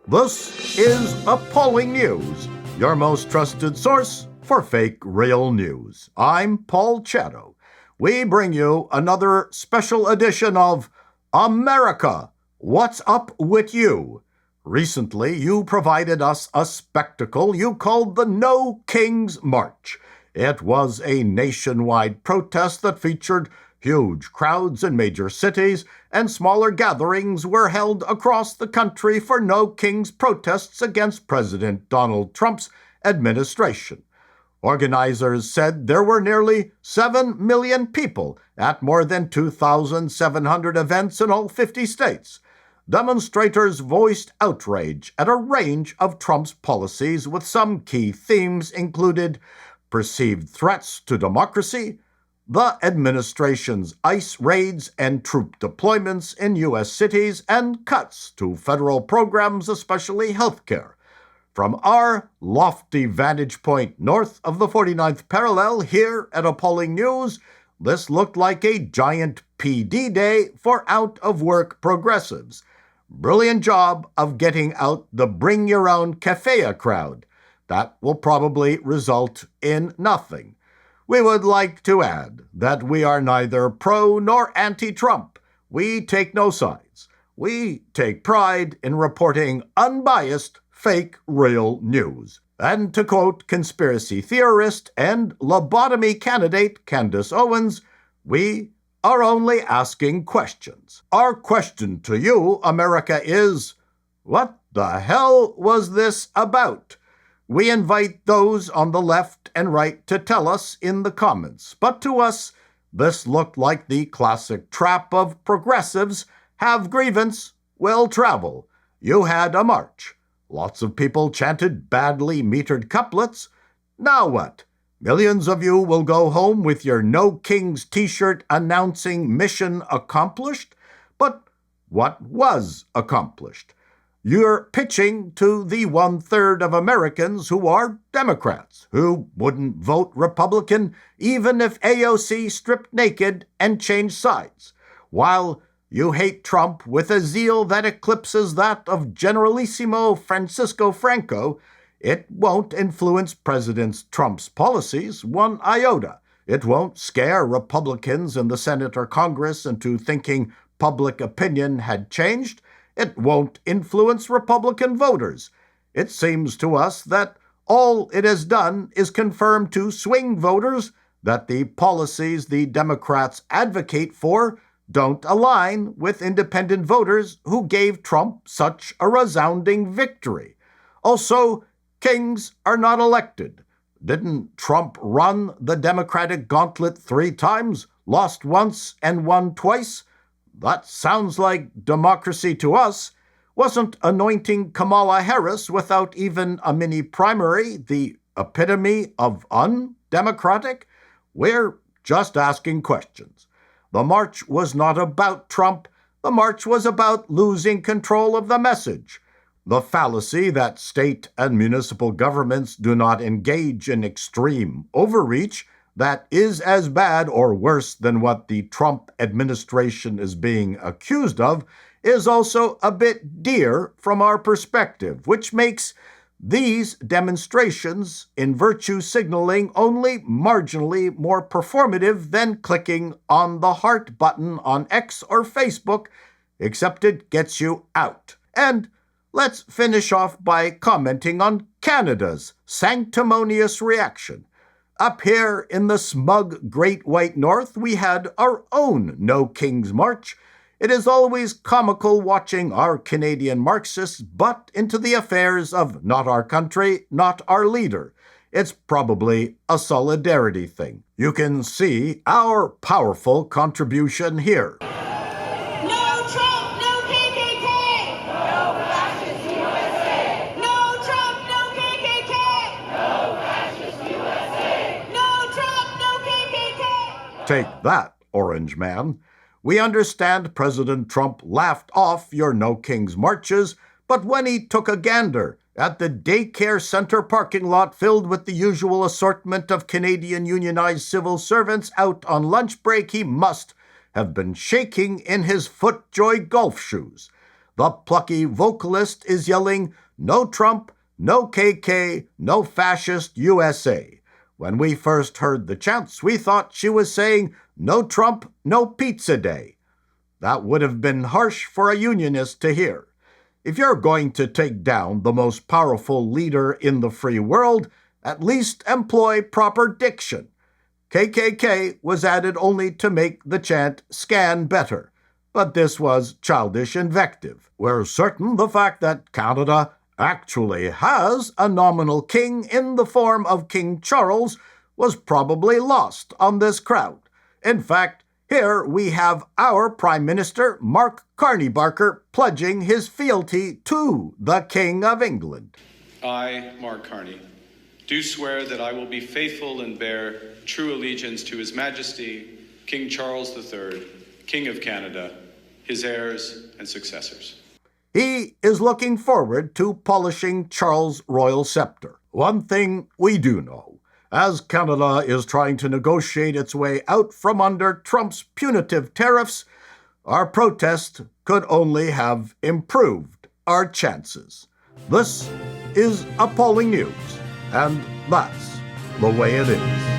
This is Appalling News, your most trusted source for fake real news. I'm Paul Chatto. We bring you another special edition of America, What's Up With You? Recently, you provided us a spectacle you called the No Kings March. It was a nationwide protest that featured huge crowds in major cities, and smaller gatherings were held across the country for No Kings protests against President Donald Trump's administration. Organizers said there were nearly 7 million people at more than 2,700 events in all 50 states. Demonstrators voiced outrage at a range of Trump's policies, with some key themes included perceived threats to democracy, the administration's ICE raids and troop deployments in U.S. cities, and cuts to federal programs, especially health care. From our lofty vantage point north of the 49th parallel here at Appalling News, this looked like a giant PD day for out-of-work progressives. Brilliant job of getting out the bring-your-own-café crowd. That will probably result in nothing. We would like to add that we are neither pro nor anti-Trump. We take no sides. We take pride in reporting unbiased, fake, real news. And to quote conspiracy theorist and lobotomy candidate Candace Owens, we are only asking questions. Our question to you, America, is, what the hell was this about? We invite those on the left and right to tell us in the comments. But to us, this looked like the classic trap of progressives. Have grievance, will travel. You had a march. Lots of people chanted badly metered couplets. Now what? Millions of you will go home with your No Kings t-shirt announcing mission accomplished? But what was accomplished? You're pitching to the 1/3 of Americans who are Democrats, who wouldn't vote Republican even if AOC stripped naked and changed sides, while you hate Trump with a zeal that eclipses that of Generalissimo Francisco Franco. It won't influence President Trump's policies one iota. It won't scare Republicans in the Senate or Congress into thinking public opinion had changed. It won't influence Republican voters. It seems to us that all it has done is confirm to swing voters that the policies the Democrats advocate for don't align with independent voters who gave Trump such a resounding victory. Also, kings are not elected. Didn't Trump run the Democratic gauntlet 3 times, lost once, and won twice? That sounds like democracy to us. Wasn't anointing Kamala Harris without even a mini primary the epitome of undemocratic? We're just asking questions. The march was not about Trump. The march was about losing control of the message. The fallacy that state and municipal governments do not engage in extreme overreach that is as bad or worse than what the Trump administration is being accused of is also a bit dear from our perspective, which makes these demonstrations in virtue signaling only marginally more performative than clicking on the heart button on X or Facebook, except it gets you out. And let's finish off by commenting on Canada's sanctimonious reaction. Up here in the smug Great White North, we had our own No Kings March. It is always comical watching our Canadian Marxists butt into the affairs of not our country, not our leader. It's probably a solidarity thing. You can see our powerful contribution here. No Trump, no KKK! No fascist USA! No Trump, no KKK! No fascist USA! No Trump, no KKK! Take that, Orange Man. We understand President Trump laughed off your No Kings marches, but when he took a gander at the daycare center parking lot filled with the usual assortment of Canadian unionized civil servants out on lunch break, he must have been shaking in his FootJoy golf shoes. the plucky vocalist is yelling, "No Trump, no KK, no fascist USA." When we first heard the chants, we thought she was saying, "No Trump, no pizza day." That would have been harsh for a unionist to hear. If you're going to take down the most powerful leader in the free world, at least employ proper diction. KKK was added only to make the chant scan better, but this was childish invective. We're certain the fact that Canada actually has a nominal king in the form of King Charles was probably lost on this crowd. In fact, here we have our Prime Minister, Mark Carney Barker, pledging his fealty to the King of England. I, Mark Carney, do swear that I will be faithful and bear true allegiance to His Majesty, King Charles III, King of Canada, his heirs and successors. He is looking forward to polishing Charles' royal scepter. One thing we do know, as Canada is trying to negotiate its way out from under Trump's punitive tariffs, our protest could only have improved our chances. This is Appalling News, and that's the way it is.